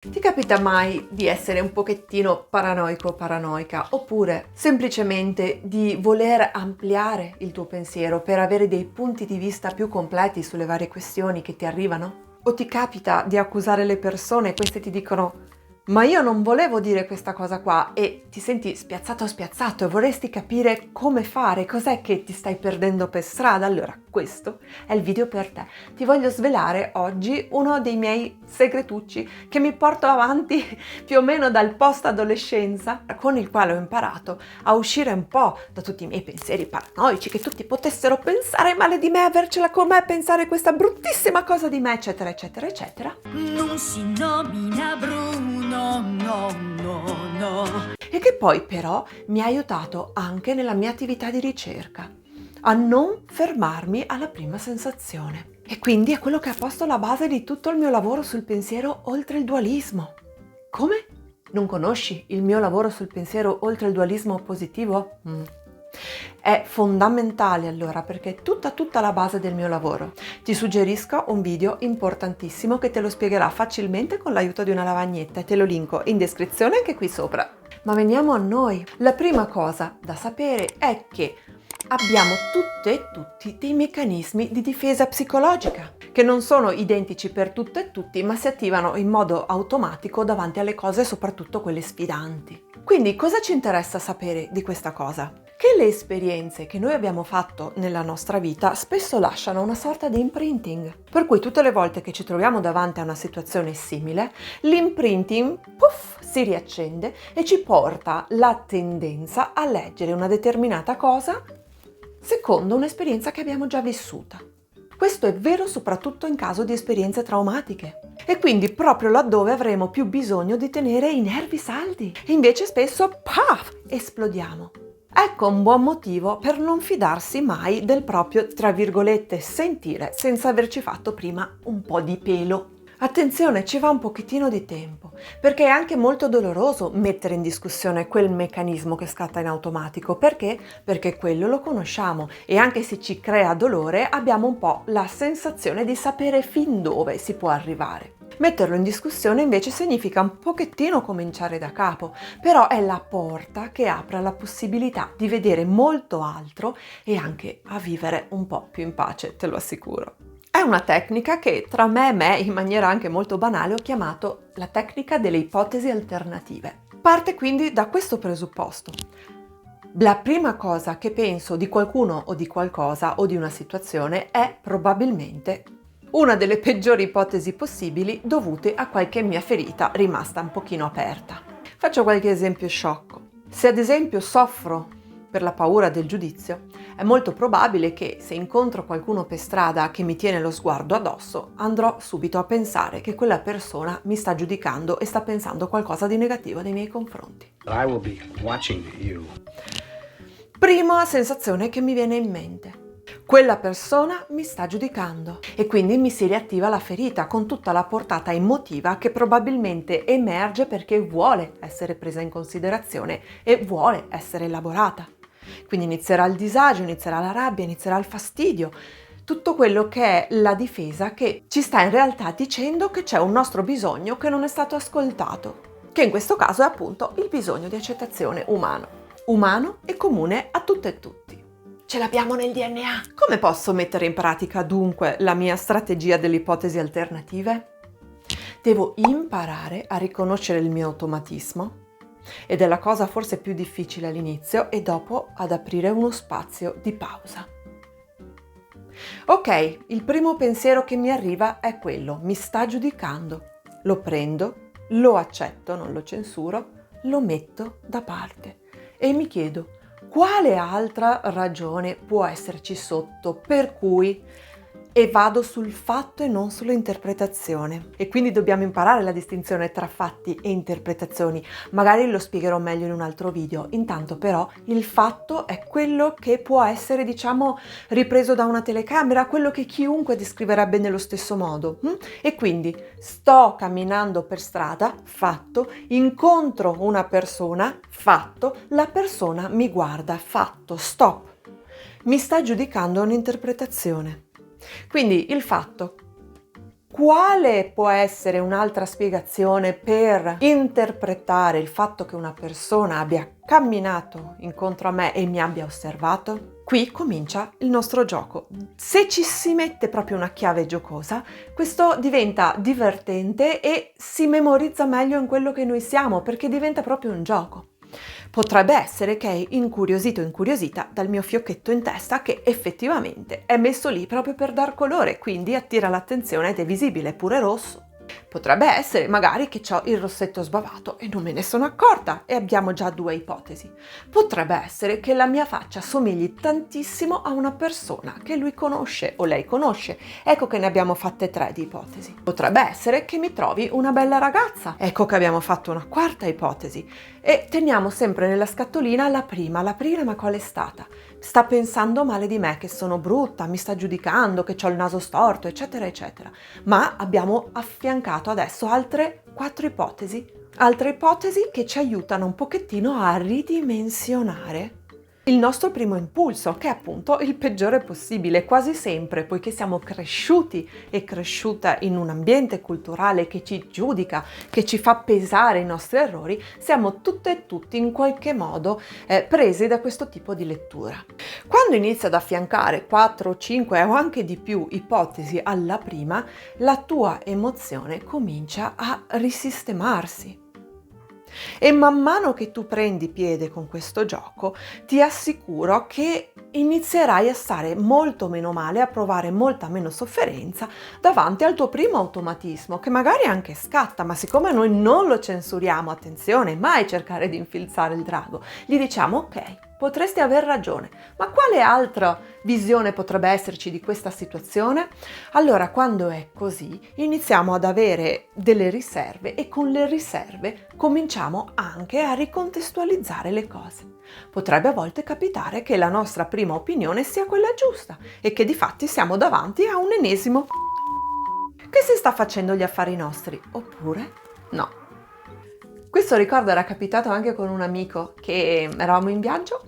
Ti capita mai di essere un pochettino paranoico o paranoica, oppure semplicemente di voler ampliare il tuo pensiero per avere dei punti di vista più completi sulle varie questioni che ti arrivano? O ti capita di accusare le persone e queste ti dicono ma io non volevo dire questa cosa qua e ti senti spiazzato o spiazzato e vorresti capire come fare, cos'è che ti stai perdendo per strada? Allora, questo è il video per te. Ti voglio svelare oggi uno dei miei segretucci che mi porto avanti più o meno dal post-adolescenza, con il quale ho imparato a uscire un po' da tutti i miei pensieri paranoici, che tutti potessero pensare male di me, avercela con me, pensare questa bruttissima cosa di me, eccetera, eccetera, eccetera. Non si nomina Bruno, no, no, no. E che poi però mi ha aiutato anche nella mia attività di ricerca a non fermarmi alla prima sensazione. E quindi è quello che ha posto la base di tutto il mio lavoro sul pensiero oltre il dualismo. Come? Non conosci il mio lavoro sul pensiero oltre il dualismo positivo? È fondamentale allora perché è tutta la base del mio lavoro. Ti suggerisco un video importantissimo che te lo spiegherà facilmente con l'aiuto di una lavagnetta e te lo linko in descrizione anche qui sopra. Ma veniamo a noi. La prima cosa da sapere è che abbiamo tutte e tutti dei meccanismi di difesa psicologica che non sono identici per tutte e tutti, ma si attivano in modo automatico davanti alle cose, soprattutto quelle sfidanti. Quindi cosa ci interessa sapere di questa cosa? Che le esperienze che noi abbiamo fatto nella nostra vita spesso lasciano una sorta di imprinting, per cui tutte le volte che ci troviamo davanti a una situazione simile, l'imprinting, puff, si riaccende e ci porta la tendenza a leggere una determinata cosa secondo un'esperienza che abbiamo già vissuta. Questo è vero soprattutto in caso di esperienze traumatiche e quindi proprio laddove avremo più bisogno di tenere i nervi saldi e invece spesso, paf, esplodiamo. Ecco un buon motivo per non fidarsi mai del proprio, tra virgolette, sentire senza averci fatto prima un po' di pelo. Attenzione, ci va un pochettino di tempo, perché è anche molto doloroso mettere in discussione quel meccanismo che scatta in automatico. Perché? Perché quello lo conosciamo e anche se ci crea dolore abbiamo un po' la sensazione di sapere fin dove si può arrivare. Metterlo in discussione invece significa un pochettino cominciare da capo, però è la porta che apre alla possibilità di vedere molto altro e anche a vivere un po' più in pace, te lo assicuro. È una tecnica che tra me e me, in maniera anche molto banale, ho chiamato la tecnica delle ipotesi alternative. Parte quindi da questo presupposto. La prima cosa che penso di qualcuno o di qualcosa o di una situazione è probabilmente una delle peggiori ipotesi possibili dovute a qualche mia ferita rimasta un pochino aperta. Faccio qualche esempio sciocco. Se ad esempio soffro per la paura del giudizio, è molto probabile che se incontro qualcuno per strada che mi tiene lo sguardo addosso, andrò subito a pensare che quella persona mi sta giudicando e sta pensando qualcosa di negativo nei miei confronti. I will be watching you. Prima sensazione che mi viene in mente. Quella persona mi sta giudicando e quindi mi si riattiva la ferita con tutta la portata emotiva che probabilmente emerge perché vuole essere presa in considerazione e vuole essere elaborata. Quindi inizierà il disagio, inizierà la rabbia, inizierà il fastidio, tutto quello che è la difesa che ci sta in realtà dicendo che c'è un nostro bisogno che non è stato ascoltato, che in questo caso è appunto il bisogno di accettazione umano e comune a tutte e tutti. Ce l'abbiamo nel DNA. Come posso mettere in pratica dunque la mia strategia delle ipotesi alternative? Devo imparare a riconoscere il mio automatismo ed è la cosa forse più difficile all'inizio e dopo ad aprire uno spazio di pausa. Ok, il primo pensiero che mi arriva è quello, mi sta giudicando. Lo prendo, lo accetto, non lo censuro, lo metto da parte e mi chiedo quale altra ragione può esserci sotto per cui e vado sul fatto e non sull'interpretazione. E quindi dobbiamo imparare la distinzione tra fatti e interpretazioni. Magari lo spiegherò meglio in un altro video. Intanto però il fatto è quello che può essere, diciamo, ripreso da una telecamera, quello che chiunque descriverebbe nello stesso modo. E quindi sto camminando per strada, fatto, incontro una persona, fatto, la persona mi guarda, fatto, stop. Mi sta giudicando un'interpretazione. Quindi il fatto Quale può essere un'altra spiegazione per interpretare il fatto che una persona abbia camminato incontro a me e mi abbia osservato? Qui comincia il nostro gioco. Se ci si mette proprio una chiave giocosa, questo diventa divertente e si memorizza meglio in quello che noi siamo, perché diventa proprio un gioco. Potrebbe essere che è incuriosito o incuriosita dal mio fiocchetto in testa che effettivamente è messo lì proprio per dar colore, quindi attira l'attenzione ed è visibile, pure rosso. Potrebbe essere magari che ho il rossetto sbavato e non me ne sono accorta e abbiamo già 2 ipotesi. Potrebbe essere che la mia faccia somigli tantissimo a una persona che lui conosce o lei conosce. Ecco che ne abbiamo fatte 3 di ipotesi. Potrebbe essere che mi trovi una bella ragazza. Ecco che abbiamo fatto una 4ª ipotesi. E teniamo sempre nella scatolina la prima ma qual è stata? Sta pensando male di me, che sono brutta, mi sta giudicando, che ho il naso storto, eccetera, eccetera. Ma abbiamo affiancato adesso altre 4 ipotesi, altre ipotesi che ci aiutano un pochettino a ridimensionare il nostro primo impulso, che è appunto il peggiore possibile. Quasi sempre, poiché siamo cresciuti e cresciuta in un ambiente culturale che ci giudica, che ci fa pesare i nostri errori, siamo tutte e tutti in qualche modo presi da questo tipo di lettura. Quando inizia ad affiancare 4, 5 o anche di più ipotesi alla prima, la tua emozione comincia a risistemarsi. E man mano che tu prendi piede con questo gioco, ti assicuro che inizierai a stare molto meno male, a provare molta meno sofferenza davanti al tuo primo automatismo, che magari anche scatta, ma siccome noi non lo censuriamo, attenzione, mai cercare di infilzare il drago, gli diciamo ok, potresti aver ragione, ma quale altra visione potrebbe esserci di questa situazione? Allora, quando è così, iniziamo ad avere delle riserve e con le riserve cominciamo anche a ricontestualizzare le cose. Potrebbe a volte capitare che la nostra prima opinione sia quella giusta e che di fatti siamo davanti a un ennesimo che si sta facendo gli affari nostri, oppure no. Questo ricordo era capitato anche con un amico che eravamo in viaggio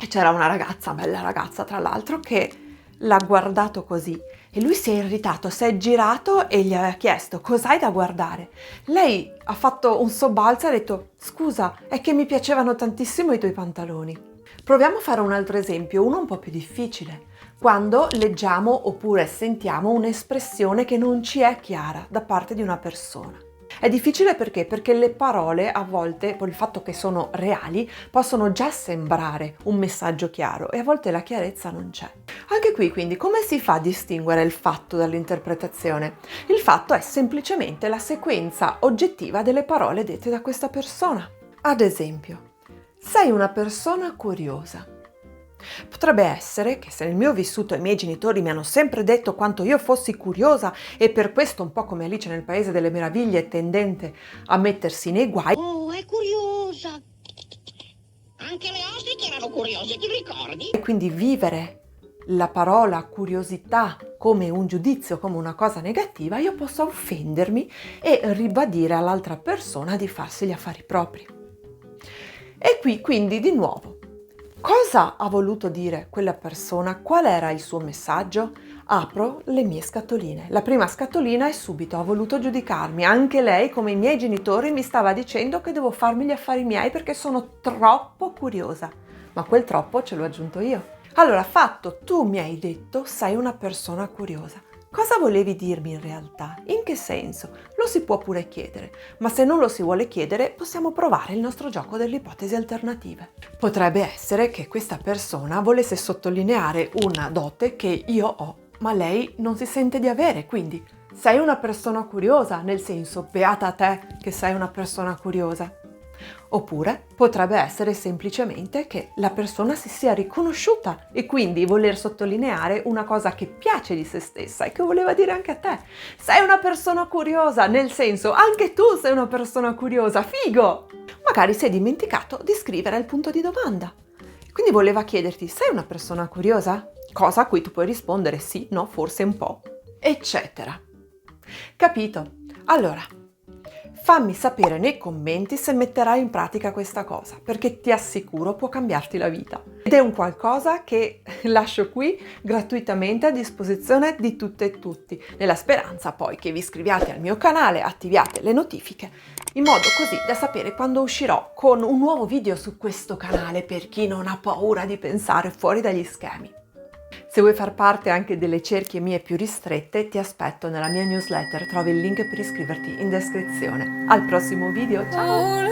e c'era una ragazza, bella ragazza tra l'altro, che l'ha guardato così e lui si è irritato, si è girato e gli aveva chiesto cos'hai da guardare. Lei ha fatto un sobbalzo e ha detto scusa, è che mi piacevano tantissimo i tuoi pantaloni. Proviamo a fare un altro esempio, uno un po' più difficile. Quando leggiamo oppure sentiamo un'espressione che non ci è chiara da parte di una persona. È difficile perché? Perché le parole a volte, per il fatto che sono reali, possono già sembrare un messaggio chiaro e a volte la chiarezza non c'è. Anche qui quindi come si fa a distinguere il fatto dall'interpretazione? Il fatto è semplicemente la sequenza oggettiva delle parole dette da questa persona. Ad esempio, sei una persona curiosa. Potrebbe essere che se nel mio vissuto i miei genitori mi hanno sempre detto quanto io fossi curiosa e per questo un po' come Alice nel Paese delle Meraviglie tendente a mettersi nei guai. Oh, è curiosa! Anche le ostriche erano curiose, ti ricordi? E quindi vivere la parola curiosità come un giudizio, come una cosa negativa, io posso offendermi e ribadire all'altra persona di farsi gli affari propri. E qui quindi di nuovo, cosa ha voluto dire quella persona? Qual era il suo messaggio? Apro le mie scatoline. La prima scatolina è subito, ha voluto giudicarmi. Anche lei, come i miei genitori, mi stava dicendo che devo farmi gli affari miei perché sono troppo curiosa. Ma quel troppo ce l'ho aggiunto io. Allora, fatto, tu mi hai detto sei una persona curiosa. Cosa volevi dirmi in realtà? In che senso? Lo si può pure chiedere, ma se non lo si vuole chiedere possiamo provare il nostro gioco delle ipotesi alternative. Potrebbe essere che questa persona volesse sottolineare una dote che io ho, ma lei non si sente di avere, quindi sei una persona curiosa, nel senso beata a te che sei una persona curiosa. Oppure potrebbe essere semplicemente che la persona si sia riconosciuta e quindi voler sottolineare una cosa che piace di se stessa e che voleva dire anche a te. Sei una persona curiosa, nel senso anche tu sei una persona curiosa, figo! Magari si è dimenticato di scrivere il punto di domanda. Quindi voleva chiederti, sei una persona curiosa? Cosa a cui tu puoi rispondere sì, no, forse un po', eccetera. Capito? Allora, Fammi sapere nei commenti se metterai in pratica questa cosa, perché ti assicuro può cambiarti la vita. Ed è un qualcosa che lascio qui gratuitamente a disposizione di tutte e tutti, nella speranza poi che vi iscriviate al mio canale, attiviate le notifiche, in modo così da sapere quando uscirò con un nuovo video su questo canale per chi non ha paura di pensare fuori dagli schemi. Se vuoi far parte anche delle cerchie mie più ristrette, ti aspetto nella mia newsletter, trovi il link per iscriverti in descrizione. Al prossimo video, ciao!